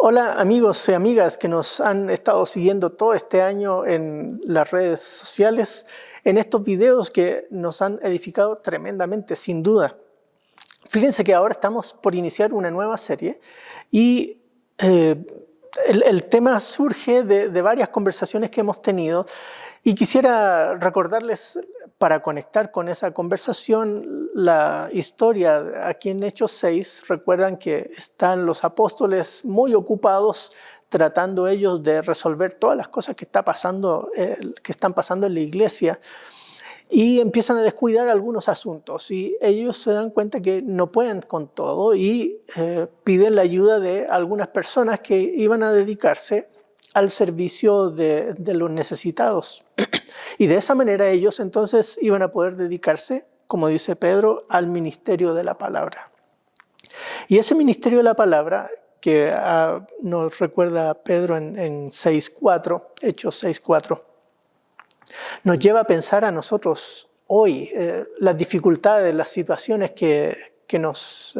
Hola amigos y amigas que nos han estado siguiendo todo este año en las redes sociales, en estos videos que nos han edificado tremendamente, sin duda. Fíjense que ahora estamos por iniciar una nueva serie y el tema surge de varias conversaciones que hemos tenido y quisiera recordarles, para conectar con esa conversación, la historia aquí en Hechos 6. Recuerdan que están los apóstoles muy ocupados tratando ellos de resolver todas las cosas que están pasando en la iglesia, y empiezan a descuidar algunos asuntos y ellos se dan cuenta que no pueden con todo y piden la ayuda de algunas personas que iban a dedicarse al servicio de los necesitados. Y de esa manera ellos entonces iban a poder dedicarse, como dice Pedro, al ministerio de la palabra. Y ese ministerio de la palabra que nos recuerda Pedro en 6:4, Hechos 6:4, nos lleva a pensar a nosotros hoy las dificultades, las situaciones que nos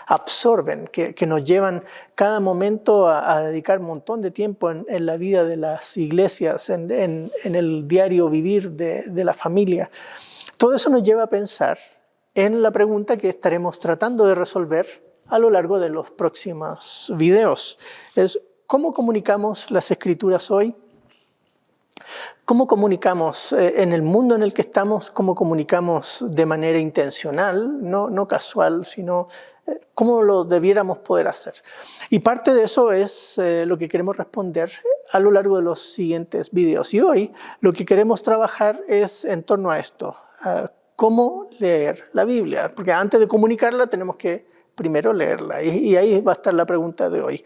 absorben, que nos llevan cada momento a dedicar un montón de tiempo en la vida de las iglesias, en el diario vivir de la familia. Todo eso nos lleva a pensar en la pregunta que estaremos tratando de resolver a lo largo de los próximos videos. Es: ¿cómo comunicamos las Escrituras hoy? ¿Cómo comunicamos en el mundo en el que estamos? ¿Cómo comunicamos de manera intencional, no casual, sino cómo lo debiéramos poder hacer? Y parte de eso es lo que queremos responder a lo largo de los siguientes videos. Y hoy lo que queremos trabajar es en torno a esto: cómo leer la Biblia. Porque antes de comunicarla tenemos que primero leerla. Y ahí va a estar la pregunta de hoy.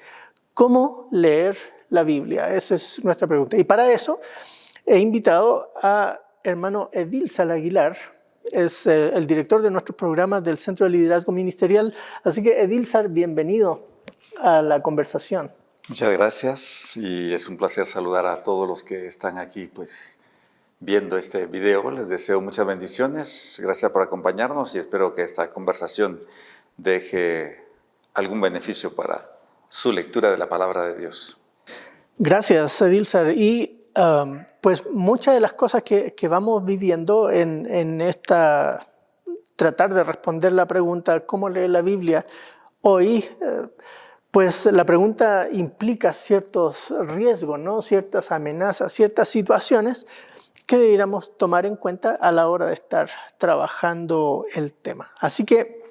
¿Cómo leer la Biblia? Esa es nuestra pregunta. Y para eso he invitado a hermano Edilzar Aguilar, es el director de nuestros programas del Centro de Liderazgo Ministerial. Así que Edilzar, bienvenido a la conversación. Muchas gracias y es un placer saludar a todos los que están aquí pues viendo este video. Les deseo muchas bendiciones, gracias por acompañarnos y espero que esta conversación deje algún beneficio para su lectura de la palabra de Dios. Gracias, Edilzar. Y pues muchas de las cosas que vamos viviendo en esta tratar de responder la pregunta ¿cómo leer la Biblia? Hoy, pues la pregunta implica ciertos riesgos, ¿no? Ciertas amenazas, ciertas situaciones que deberíamos tomar en cuenta a la hora de estar trabajando el tema. Así que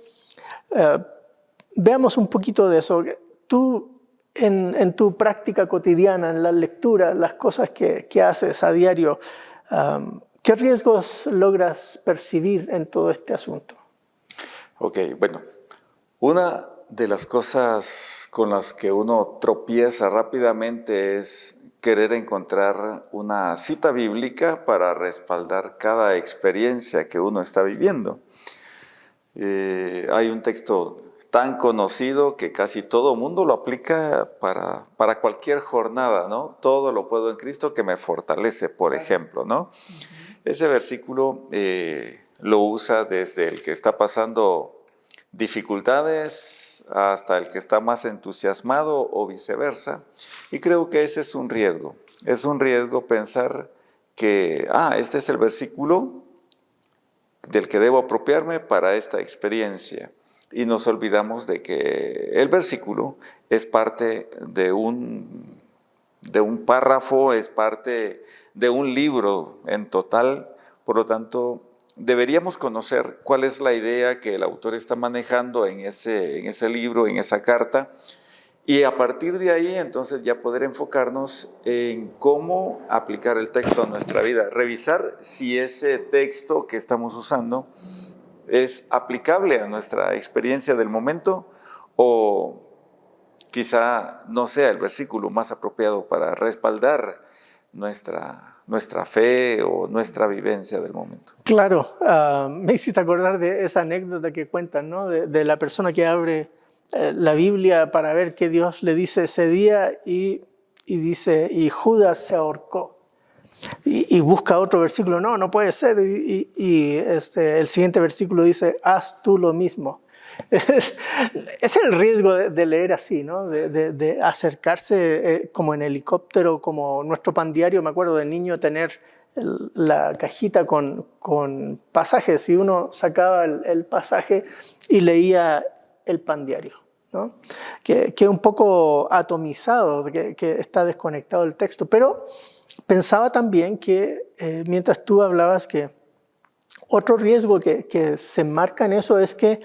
veamos un poquito de eso. Tú, en tu práctica cotidiana, en la lectura, las cosas que haces a diario, ¿qué riesgos logras percibir en todo este asunto? Ok, bueno, una de las cosas con las que uno tropieza rápidamente es querer encontrar una cita bíblica para respaldar cada experiencia que uno está viviendo. Hay un texto tan conocido que casi todo mundo lo aplica para cualquier jornada, ¿no? Todo lo puedo en Cristo que me fortalece, por ejemplo, ¿no? Ese versículo lo usa desde el que está pasando dificultades hasta el que está más entusiasmado o viceversa. Y creo que ese es un riesgo. Es un riesgo pensar que, este es el versículo del que debo apropiarme para esta experiencia. Y nos olvidamos de que el versículo es parte de un párrafo, es parte de un libro en total. Por lo tanto, deberíamos conocer cuál es la idea que el autor está manejando en ese libro, en esa carta, y a partir de ahí entonces ya poder enfocarnos en cómo aplicar el texto a nuestra vida, revisar si ese texto que estamos usando es aplicable a nuestra experiencia del momento o quizá no sea el versículo más apropiado para respaldar nuestra fe o nuestra vivencia del momento. Claro, me hiciste acordar de esa anécdota que cuentan, ¿no? De la persona que abre la Biblia para ver qué Dios le dice ese día y dice, y Judas se ahorcó. Y busca otro versículo, no puede ser. El siguiente versículo dice, haz tú lo mismo. Es el riesgo de leer así, ¿no? De acercarse como en helicóptero, como nuestro pan diario. Me acuerdo de niño tener la cajita con pasajes y uno sacaba el pasaje y leía el pan diario, ¿no? Que es un poco atomizado, que está desconectado del texto. Pero pensaba también que mientras tú hablabas que otro riesgo que se enmarca en eso es que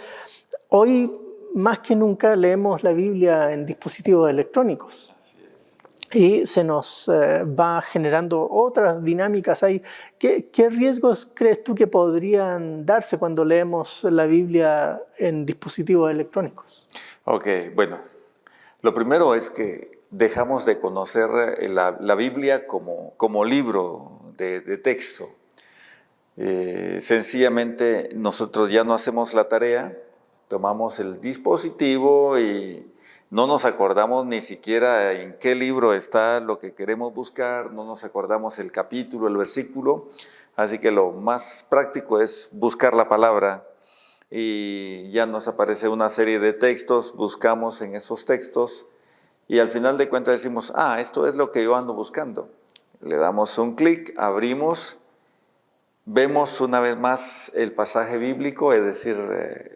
hoy más que nunca leemos la Biblia en dispositivos electrónicos. Así es. Y se nos va generando otras dinámicas ahí. ¿Qué riesgos crees tú que podrían darse cuando leemos la Biblia en dispositivos electrónicos? Ok, bueno, lo primero es que dejamos de conocer la Biblia como libro de texto. Sencillamente nosotros ya no hacemos la tarea, tomamos el dispositivo y no nos acordamos ni siquiera en qué libro está lo que queremos buscar, no nos acordamos el capítulo, el versículo, así que lo más práctico es buscar la palabra y ya nos aparece una serie de textos, buscamos en esos textos y al final de cuentas decimos, esto es lo que yo ando buscando. Le damos un clic, abrimos, vemos una vez más el pasaje bíblico, es decir,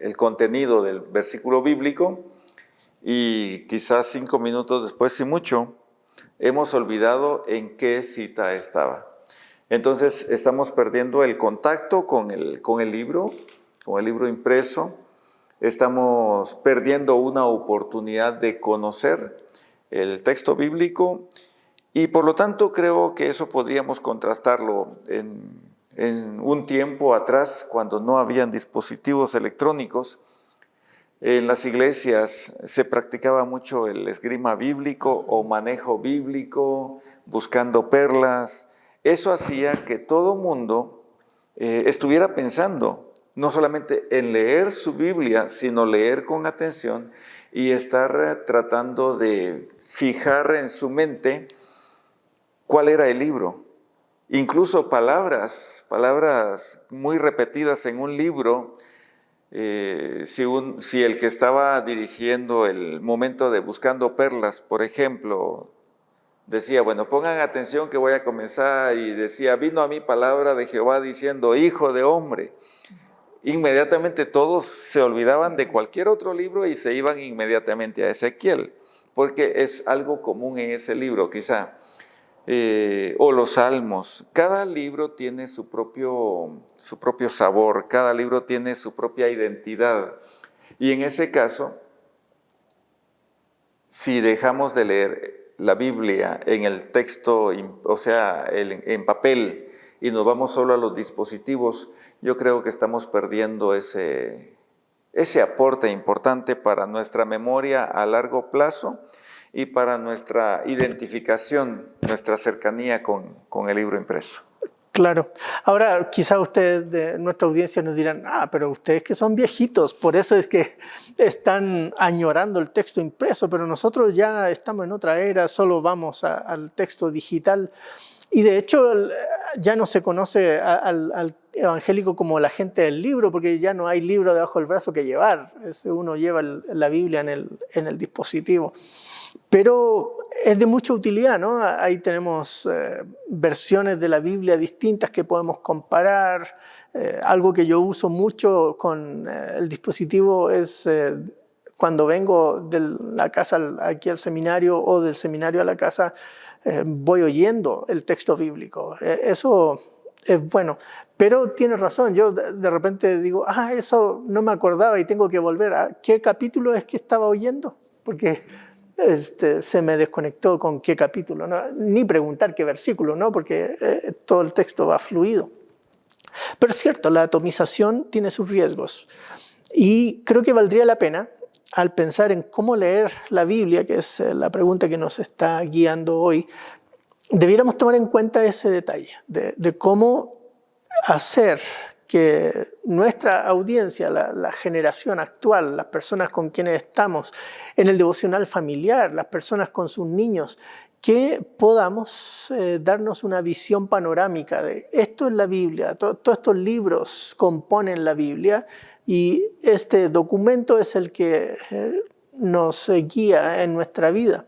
el contenido del versículo bíblico, y quizás 5 minutos después, si mucho, hemos olvidado en qué cita estaba. Entonces estamos perdiendo el contacto con el libro impreso, estamos perdiendo una oportunidad de conocer el texto bíblico y por lo tanto creo que eso podríamos contrastarlo en un tiempo atrás cuando no habían dispositivos electrónicos. En las iglesias se practicaba mucho el esgrima bíblico o manejo bíblico, buscando perlas. Eso hacía que todo mundo estuviera pensando no solamente en leer su Biblia, sino leer con atención y estar tratando de fijar en su mente cuál era el libro. Incluso palabras muy repetidas en un libro, si el que estaba dirigiendo el momento de Buscando Perlas, por ejemplo, decía, bueno, pongan atención que voy a comenzar, y decía, vino a mí palabra de Jehová diciendo, hijo de hombre. Inmediatamente todos se olvidaban de cualquier otro libro y se iban inmediatamente a Ezequiel, porque es algo común en ese libro quizá. O los salmos. Cada libro tiene su propio sabor, cada libro tiene su propia identidad. Y en ese caso, si dejamos de leer la Biblia en el texto, o sea, en papel, y nos vamos solo a los dispositivos, yo creo que estamos perdiendo ese aporte importante para nuestra memoria a largo plazo y para nuestra identificación, nuestra cercanía con el libro impreso. Claro. Ahora, quizá ustedes de nuestra audiencia nos dirán, pero ustedes que son viejitos, por eso es que están añorando el texto impreso, pero nosotros ya estamos en otra era, solo vamos al texto digital. Y de hecho, ya no se conoce al evangélico como la gente del libro, porque ya no hay libro debajo del brazo que llevar. Uno lleva la Biblia en el dispositivo. Pero es de mucha utilidad, ¿no? Ahí tenemos versiones de la Biblia distintas que podemos comparar. Algo que yo uso mucho con el dispositivo es cuando vengo de la casa aquí al seminario o del seminario a la casa, voy oyendo el texto bíblico. Eso es bueno. Pero tiene razón, yo de repente digo, eso no me acordaba y tengo que volver a qué capítulo es que estaba oyendo, porque se me desconectó con qué capítulo, ¿no? Ni preguntar qué versículo, ¿no? Porque todo el texto va fluido. Pero es cierto, la atomización tiene sus riesgos y creo que valdría la pena, al pensar en cómo leer la Biblia, que es la pregunta que nos está guiando hoy, debiéramos tomar en cuenta ese detalle de cómo hacer que nuestra audiencia, la generación actual, las personas con quienes estamos en el devocional familiar, las personas con sus niños, que podamos darnos una visión panorámica de esto es la Biblia, todos estos libros componen la Biblia y este documento es el que nos guía en nuestra vida.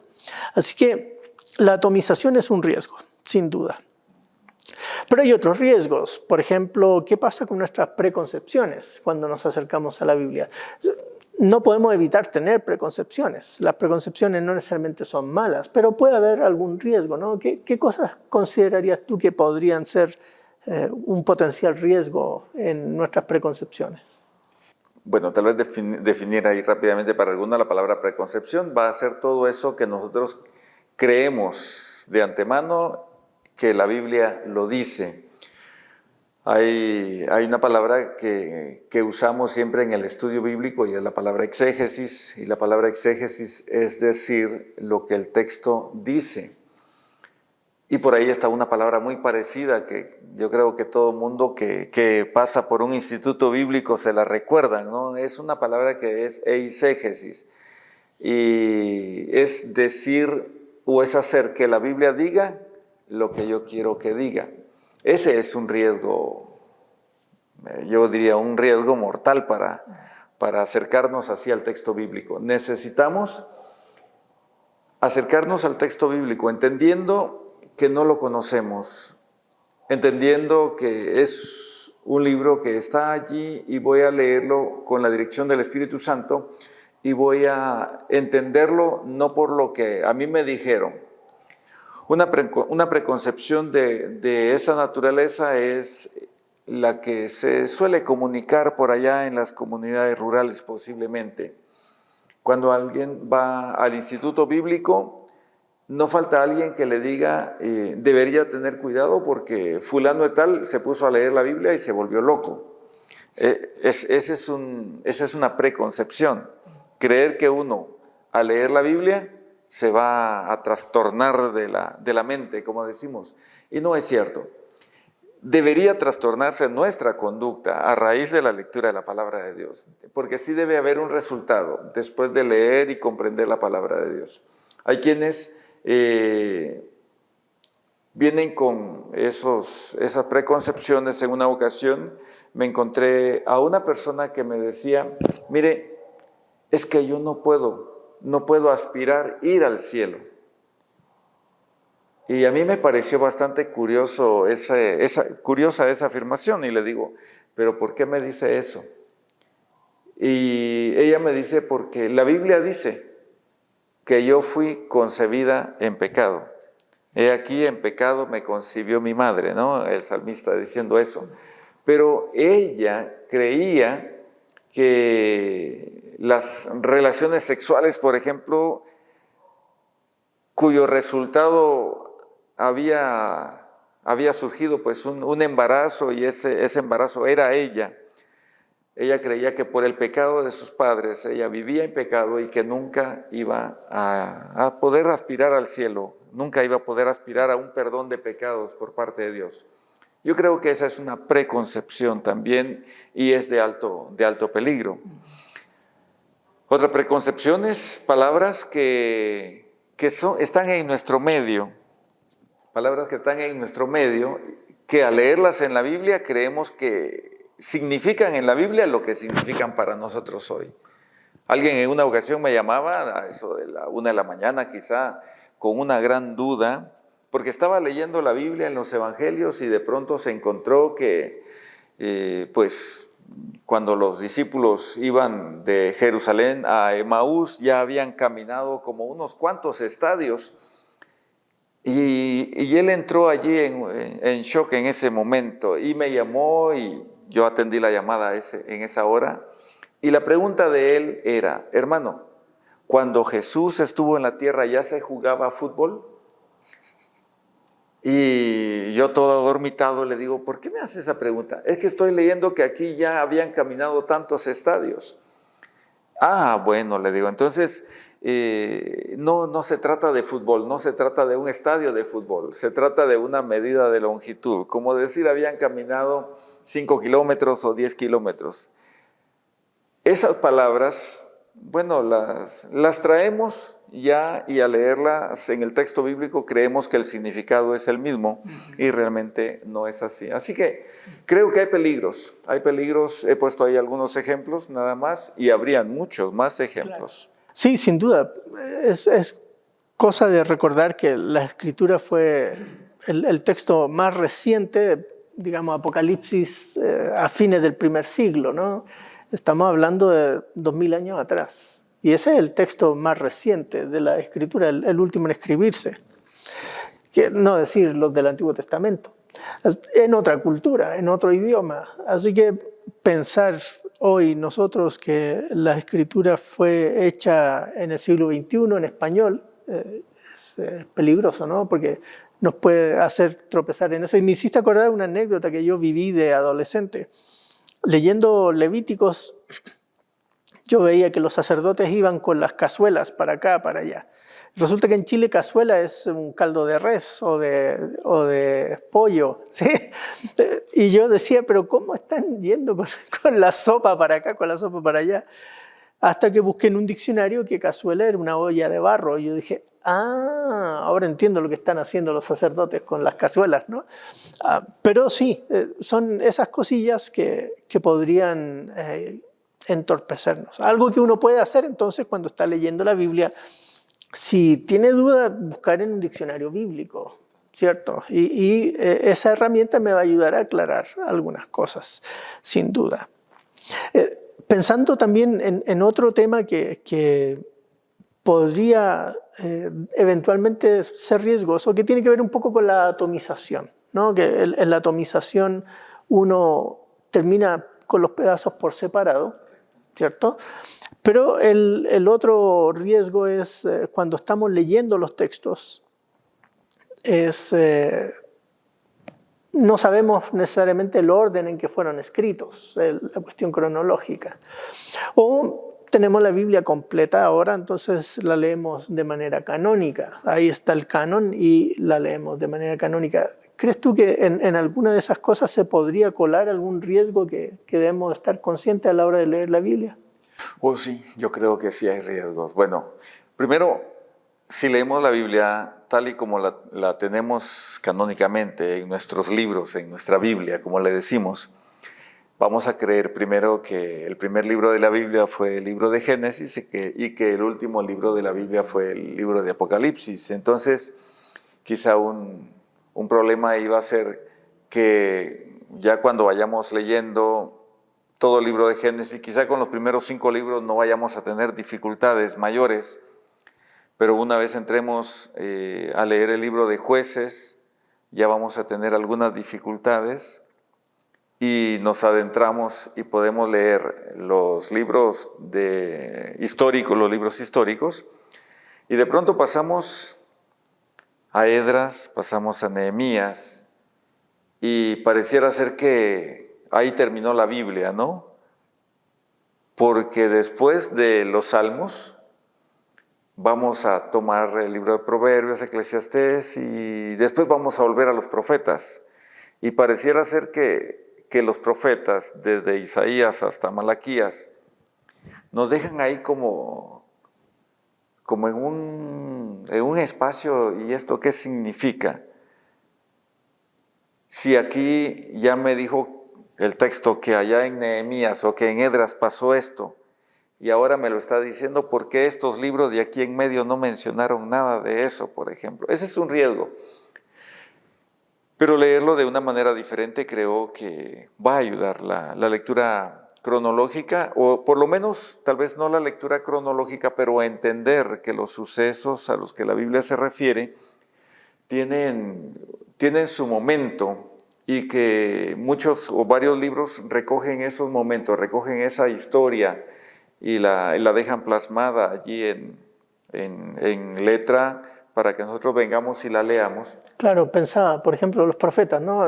Así que la atomización es un riesgo, sin duda. Pero hay otros riesgos. Por ejemplo, ¿qué pasa con nuestras preconcepciones cuando nos acercamos a la Biblia? No podemos evitar tener preconcepciones. Las preconcepciones no necesariamente son malas, pero puede haber algún riesgo, ¿no? ¿Qué cosas considerarías tú que podrían ser un potencial riesgo en nuestras preconcepciones? Bueno, tal vez definir ahí rápidamente para alguna la palabra preconcepción va a ser todo eso que nosotros creemos de antemano que la Biblia lo dice. Hay una palabra que usamos siempre en el estudio bíblico y es la palabra exégesis, y la palabra exégesis es decir lo que el texto dice. Y por ahí está una palabra muy parecida que yo creo que todo mundo que pasa por un instituto bíblico se la recuerdan, ¿no? Es una palabra que es eisegesis y es decir o es hacer que la Biblia diga lo que yo quiero que diga. Ese es un riesgo, yo diría un riesgo mortal para acercarnos así al texto bíblico. Necesitamos acercarnos al texto bíblico entendiendo que no lo conocemos, entendiendo que es un libro que está allí y voy a leerlo con la dirección del Espíritu Santo y voy a entenderlo no por lo que a mí me dijeron. Una preconcepción de esa naturaleza es la que se suele comunicar por allá en las comunidades rurales posiblemente. Cuando alguien va al instituto bíblico, no falta alguien que le diga, debería tener cuidado porque fulano de tal se puso a leer la Biblia y se volvió loco. Esa es una preconcepción. creer que uno, al leer la Biblia, se va a trastornar de la mente, como decimos. Y no es cierto. Debería trastornarse nuestra conducta a raíz de la lectura de la palabra de Dios, porque sí debe haber un resultado después de leer y comprender la palabra de Dios. Hay quienes vienen con esas preconcepciones. En una ocasión me encontré a una persona que me decía, mire, es que yo no puedo aspirar ir al cielo. Y a mí me pareció bastante curiosa esa afirmación, y le digo, ¿pero por qué me dice eso? Y ella me dice, porque la Biblia dice que yo fui concebida en pecado. He aquí, en pecado me concibió mi madre, ¿no? El salmista diciendo eso. Pero ella creía que las relaciones sexuales, por ejemplo, cuyo resultado había surgido pues un embarazo, y ese embarazo era ella. Ella creía que por el pecado de sus padres ella vivía en pecado y que nunca iba a poder aspirar al cielo, nunca iba a poder aspirar a un perdón de pecados por parte de Dios. Yo creo que esa es una preconcepción también, y es de alto peligro. Otra preconcepción es palabras que están en nuestro medio, que al leerlas en la Biblia creemos que significan en la Biblia lo que significan para nosotros hoy. Alguien en una ocasión me llamaba a eso de la 1 de la mañana quizá, con una gran duda, porque estaba leyendo la Biblia en los evangelios y de pronto se encontró que pues cuando los discípulos iban de Jerusalén a Emaús ya habían caminado como unos cuantos estadios, y él entró allí en shock en ese momento y me llamó, y yo atendí la llamada en esa hora, y la pregunta de él era, hermano, cuando Jesús estuvo en la tierra ya se jugaba fútbol. Y yo todo adormitado le digo, ¿por qué me haces esa pregunta? Es que estoy leyendo que aquí ya habían caminado tantos estadios. Ah, bueno, le digo, entonces no se trata de fútbol, no se trata de un estadio de fútbol, se trata de una medida de longitud. Como decir, habían caminado 5 kilómetros o 10 kilómetros. Esas palabras, bueno, las traemos ya, y al leerlas en el texto bíblico creemos que el significado es el mismo, y realmente no es así. Así que creo que hay peligros, he puesto ahí algunos ejemplos nada más, y habrían muchos más ejemplos. Sí, sin duda. Es cosa de recordar que la Escritura fue el texto más reciente, digamos, Apocalipsis a fines del primer siglo, ¿no? Estamos hablando de 2000 años atrás. Y ese es el texto más reciente de la Escritura, el último en escribirse. Que no decir los del Antiguo Testamento. En otra cultura, en otro idioma. Así que pensar hoy nosotros que la Escritura fue hecha en el siglo XXI en español es peligroso, ¿no? Porque nos puede hacer tropezar en eso. Y me hiciste acordar una anécdota que yo viví de adolescente. Leyendo Levíticos, yo veía que los sacerdotes iban con las cazuelas para acá, para allá. Resulta que en Chile cazuela es un caldo de res o de pollo, ¿sí? Y yo decía, pero ¿cómo están yendo con la sopa para acá, con la sopa para allá? Hasta que busqué en un diccionario que cazuela era una olla de barro. Y yo dije, ahora entiendo lo que están haciendo los sacerdotes con las cazuelas, ¿no? Pero sí, son esas cosillas que podrían entorpecernos. Algo que uno puede hacer entonces cuando está leyendo la Biblia, si tiene duda, buscar en un diccionario bíblico, ¿cierto? Y esa herramienta me va a ayudar a aclarar algunas cosas, sin duda. Pensando también en otro tema que podría eventualmente ser riesgoso, que tiene que ver un poco con la atomización, ¿no? Que en la atomización uno termina con los pedazos por separado, ¿cierto? Pero el otro riesgo es cuando estamos leyendo los textos, no sabemos necesariamente el orden en que fueron escritos, la cuestión cronológica. O tenemos la Biblia completa ahora, entonces la leemos de manera canónica. Ahí está el canon y la leemos de manera canónica. ¿Crees tú que en alguna de esas cosas se podría colar algún riesgo que debemos estar conscientes a la hora de leer la Biblia? Oh, sí, yo creo que sí hay riesgos. Bueno, primero, si leemos la Biblia tal y como la tenemos canónicamente en nuestros libros, en nuestra Biblia, como le decimos, vamos a creer primero que el primer libro de la Biblia fue el libro de Génesis y que el último libro de la Biblia fue el libro de Apocalipsis. Entonces, quizá un problema iba a ser que ya cuando vayamos leyendo todo el libro de Génesis, quizá con los primeros 5 libros no vayamos a tener dificultades mayores, pero una vez entremos a leer el libro de Jueces, ya vamos a tener algunas dificultades y nos adentramos y podemos leer los libros históricos, y de pronto pasamos a Esdras, pasamos a Nehemías, y pareciera ser que ahí terminó la Biblia, ¿no? Porque después de los Salmos vamos a tomar el libro de Proverbios, Eclesiastés, y después vamos a volver a los profetas. Y pareciera ser que los profetas, desde Isaías hasta Malaquías, nos dejan ahí como en un espacio. ¿Y esto qué significa? Si aquí ya me dijo el texto que allá en Nehemías o que en Esdras pasó esto, y ahora me lo está diciendo, ¿por qué estos libros de aquí en medio no mencionaron nada de eso, por ejemplo? Ese es un riesgo. Pero leerlo de una manera diferente creo que va a ayudar la lectura cronológica, o por lo menos, tal vez no la lectura cronológica, pero a entender que los sucesos a los que la Biblia se refiere tienen su momento, y que muchos o varios libros recogen esos momentos, recogen esa historia y la dejan plasmada allí en letra para que nosotros vengamos y la leamos. Claro, pensaba, por ejemplo, los profetas, ¿no?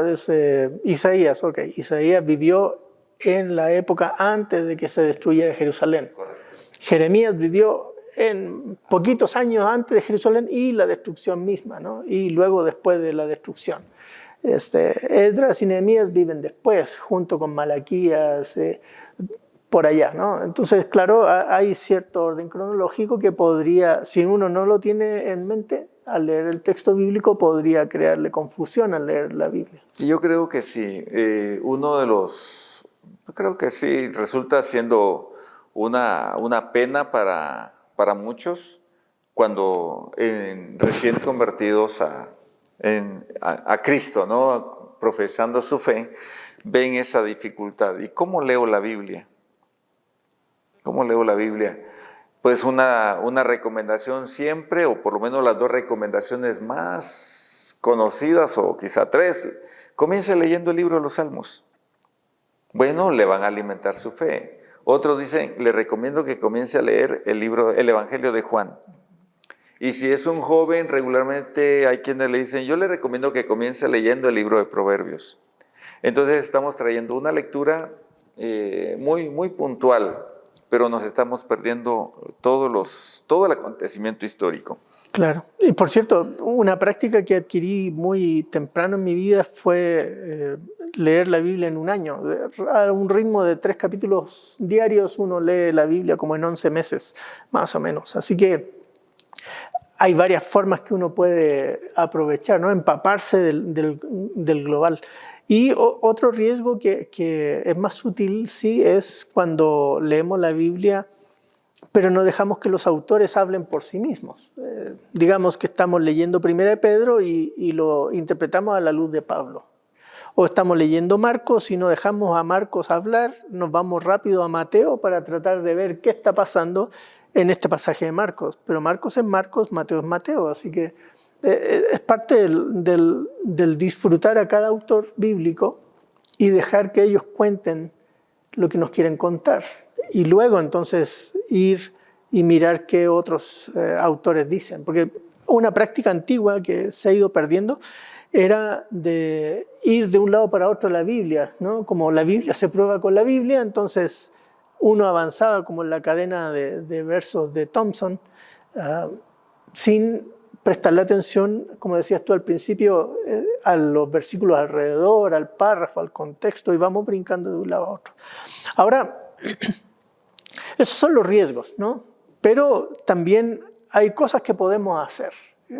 Isaías, Isaías vivió en la época antes de que se destruyera Jerusalén. Correcto. Jeremías vivió en poquitos años antes de Jerusalén y la destrucción misma, ¿no? Y luego después de la destrucción. Esdras y Nehemías viven después, junto con Malaquías, por allá, ¿no? Entonces, claro, hay cierto orden cronológico que podría, si uno no lo tiene en mente, al leer el texto bíblico podría crearle confusión al leer la Biblia. Y yo creo que sí, creo que sí resulta siendo una pena para muchos cuando recién convertidos a Cristo, ¿no? Profesando su fe, ven esa dificultad. ¿Y cómo leo la Biblia? ¿Cómo leo la Biblia? Pues una recomendación siempre, o por lo menos las 2 recomendaciones más conocidas, o quizá 3. Comience leyendo el libro de los Salmos. Bueno, le van a alimentar su fe. Otros dicen, le recomiendo que comience a leer el Evangelio de Juan. Y si es un joven, regularmente hay quienes le dicen, yo le recomiendo que comience leyendo el libro de Proverbios. Entonces estamos trayendo una lectura muy, muy puntual, pero nos estamos perdiendo todo el acontecimiento histórico. Claro. Y por cierto, una práctica que adquirí muy temprano en mi vida fue leer la Biblia en un año. A un ritmo de 3 capítulos diarios uno lee la Biblia como en 11 meses, más o menos. Así que hay varias formas que uno puede aprovechar, ¿no? Empaparse del global. Y otro riesgo que es más sutil, sí, es cuando leemos la Biblia, pero no dejamos que los autores hablen por sí mismos. Digamos que estamos leyendo Primera de Pedro y lo interpretamos a la luz de Pablo. O estamos leyendo Marcos y no dejamos a Marcos hablar, nos vamos rápido a Mateo para tratar de ver qué está pasando en este pasaje de Marcos. Pero Marcos es Marcos, Mateo es Mateo, así que es parte del disfrutar a cada autor bíblico y dejar que ellos cuenten lo que nos quieren contar. Y luego entonces ir y mirar qué otros autores dicen. Porque una práctica antigua que se ha ido perdiendo era de ir de un lado para otro la Biblia, ¿no? Como la Biblia se prueba con la Biblia, entonces uno avanzaba como en la cadena de versos de Thompson, sin prestarle atención, como decías tú al principio, a los versículos alrededor, al párrafo, al contexto, y vamos brincando de un lado a otro. Ahora, esos son los riesgos, ¿no? Pero también hay cosas que podemos hacer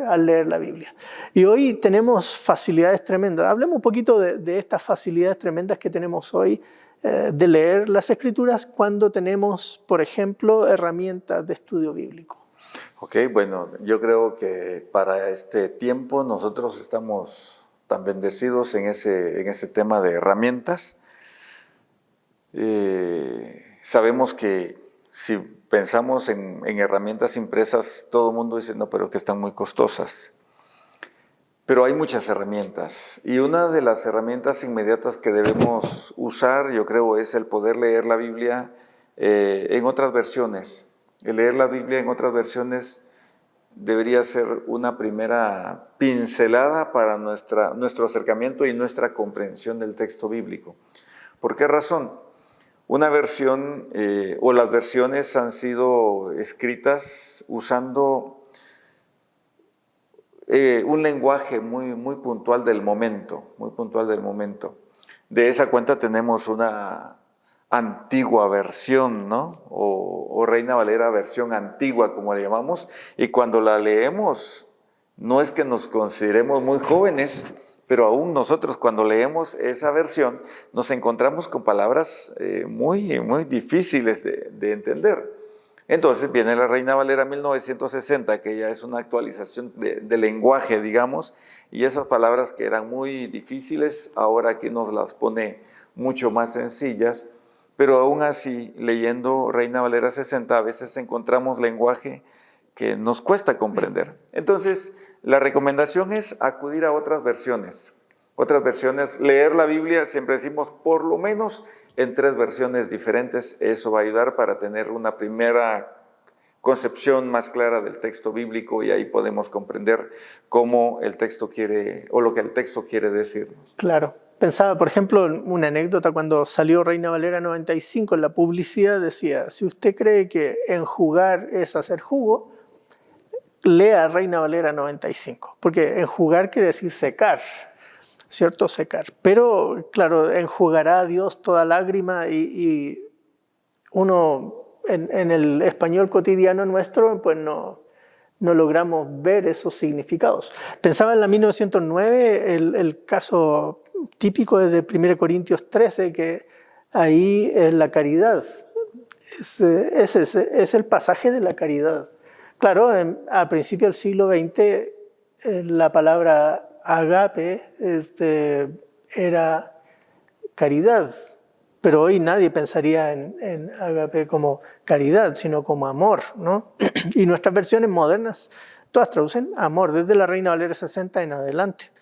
al leer la Biblia. Y hoy tenemos facilidades tremendas. Hablemos un poquito de estas facilidades tremendas que tenemos hoy de leer las Escrituras cuando tenemos, por ejemplo, herramientas de estudio bíblico. Ok, bueno, yo creo que para este tiempo nosotros estamos tan bendecidos en ese tema de herramientas. Sabemos que si pensamos en herramientas impresas, todo el mundo dice, no, pero que están muy costosas. Pero hay muchas herramientas y una de las herramientas inmediatas que debemos usar, yo creo, es el poder leer la Biblia en otras versiones. El leer la Biblia en otras versiones debería ser una primera pincelada para nuestro acercamiento y nuestra comprensión del texto bíblico. ¿Por qué razón? Una versión o las versiones han sido escritas usando un lenguaje muy puntual del momento, De esa cuenta tenemos una antigua versión, ¿no? O Reina Valera versión antigua, como le llamamos, y cuando la leemos, no es que nos consideremos muy jóvenes, pero aún nosotros cuando leemos esa versión, nos encontramos con palabras muy difíciles de entender. Entonces viene la Reina Valera 1960, que ya es una actualización de lenguaje, digamos, y esas palabras que eran muy difíciles, ahora aquí nos las pone mucho más sencillas, pero aún así, leyendo Reina Valera 60, a veces encontramos lenguaje que nos cuesta comprender. Entonces, la recomendación es acudir a otras versiones, leer la Biblia, siempre decimos, por lo menos en 3 versiones diferentes. Eso va a ayudar para tener una primera concepción más clara del texto bíblico y ahí podemos comprender cómo el texto quiere, o lo que el texto quiere decir. Claro. Pensaba, por ejemplo, una anécdota cuando salió Reina Valera 95 en la publicidad, decía, si usted cree que enjugar es hacer jugo, lea Reina Valera 95, porque enjugar quiere decir secar, ¿cierto? Secar. Pero, claro, enjugará a Dios toda lágrima y uno en el español cotidiano nuestro, pues no logramos ver esos significados. Pensaba en la 1909, el caso típico es de 1 Corintios 13, que ahí es la caridad. Es el pasaje de la caridad. Claro, a principios del siglo XX la palabra agape era caridad, pero hoy nadie pensaría en agape como caridad, sino como amor, ¿no? Y nuestras versiones modernas todas traducen amor, desde la Reina Valera 60 en adelante.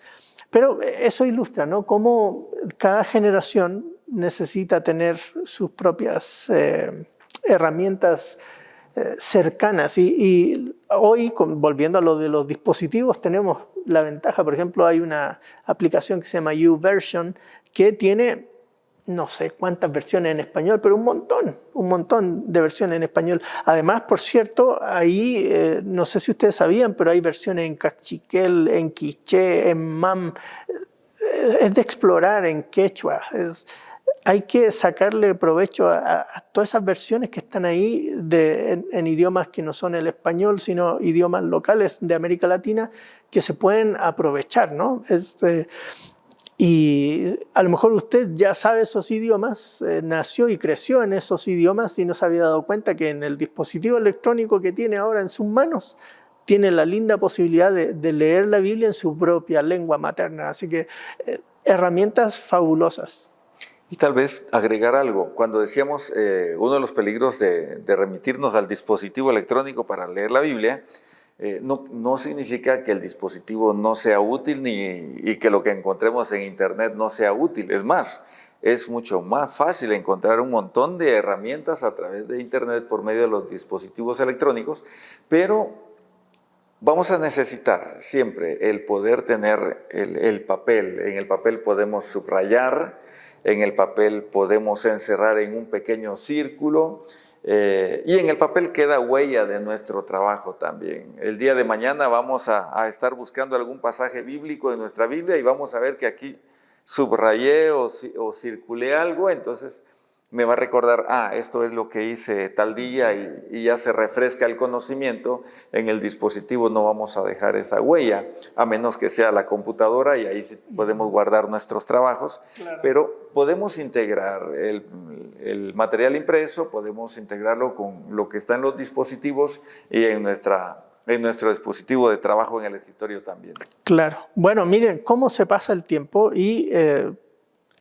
Pero eso ilustra, ¿no?, cómo cada generación necesita tener sus propias herramientas cercanas. Y hoy, volviendo a lo de los dispositivos, tenemos la ventaja. Por ejemplo, hay una aplicación que se llama YouVersion que tiene no sé cuántas versiones en español, pero un montón de versiones en español. Además, por cierto, ahí, no sé si ustedes sabían, pero hay versiones en cachiquel, en quiché, en mam. Es de explorar en quechua. Hay que sacarle provecho a todas esas versiones que están ahí en idiomas que no son el español, sino idiomas locales de América Latina que se pueden aprovechar, ¿no? Y a lo mejor usted ya sabe esos idiomas, nació y creció en esos idiomas y no se había dado cuenta que en el dispositivo electrónico que tiene ahora en sus manos tiene la linda posibilidad de leer la Biblia en su propia lengua materna. Así que herramientas fabulosas. Y tal vez agregar algo. Cuando decíamos uno de los peligros de remitirnos al dispositivo electrónico para leer la Biblia, no significa que el dispositivo no sea útil y que lo que encontremos en internet no sea útil. Es más, es mucho más fácil encontrar un montón de herramientas a través de internet por medio de los dispositivos electrónicos, pero vamos a necesitar siempre el poder tener el papel. En el papel podemos subrayar, en el papel podemos encerrar en un pequeño círculo, y en el papel queda huella de nuestro trabajo también. El día de mañana vamos a estar buscando algún pasaje bíblico en nuestra Biblia y vamos a ver que aquí subrayé o circulé algo, entonces me va a recordar, esto es lo que hice tal día, y ya se refresca el conocimiento. En el dispositivo no vamos a dejar esa huella, a menos que sea la computadora, y ahí sí podemos guardar nuestros trabajos. Claro. Pero podemos integrar el material impreso, podemos integrarlo con lo que está en los dispositivos y en nuestro dispositivo de trabajo en el escritorio también. Claro. Bueno, miren cómo se pasa el tiempo, y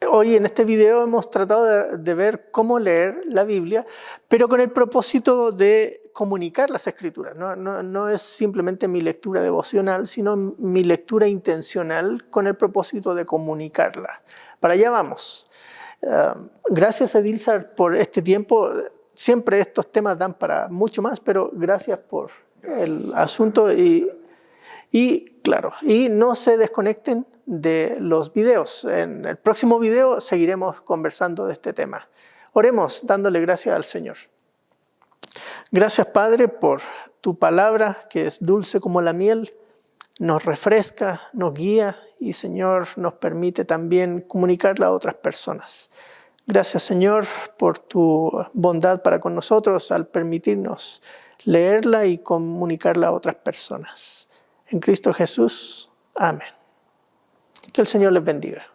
hoy en este video hemos tratado de ver cómo leer la Biblia, pero con el propósito de comunicar las Escrituras. No es simplemente mi lectura devocional, sino mi lectura intencional con el propósito de comunicarla. Para allá vamos. Gracias, Edilzar, por este tiempo. Siempre estos temas dan para mucho más, pero gracias por el asunto. Y claro, y no se desconecten de los videos. En el próximo video seguiremos conversando de este tema. Oremos dándole gracias al Señor. Gracias, Padre, por tu palabra, que es dulce como la miel, nos refresca, nos guía y, Señor, nos permite también comunicarla a otras personas. Gracias, Señor, por tu bondad para con nosotros al permitirnos leerla y comunicarla a otras personas. En Cristo Jesús. Amén. Que el Señor les bendiga.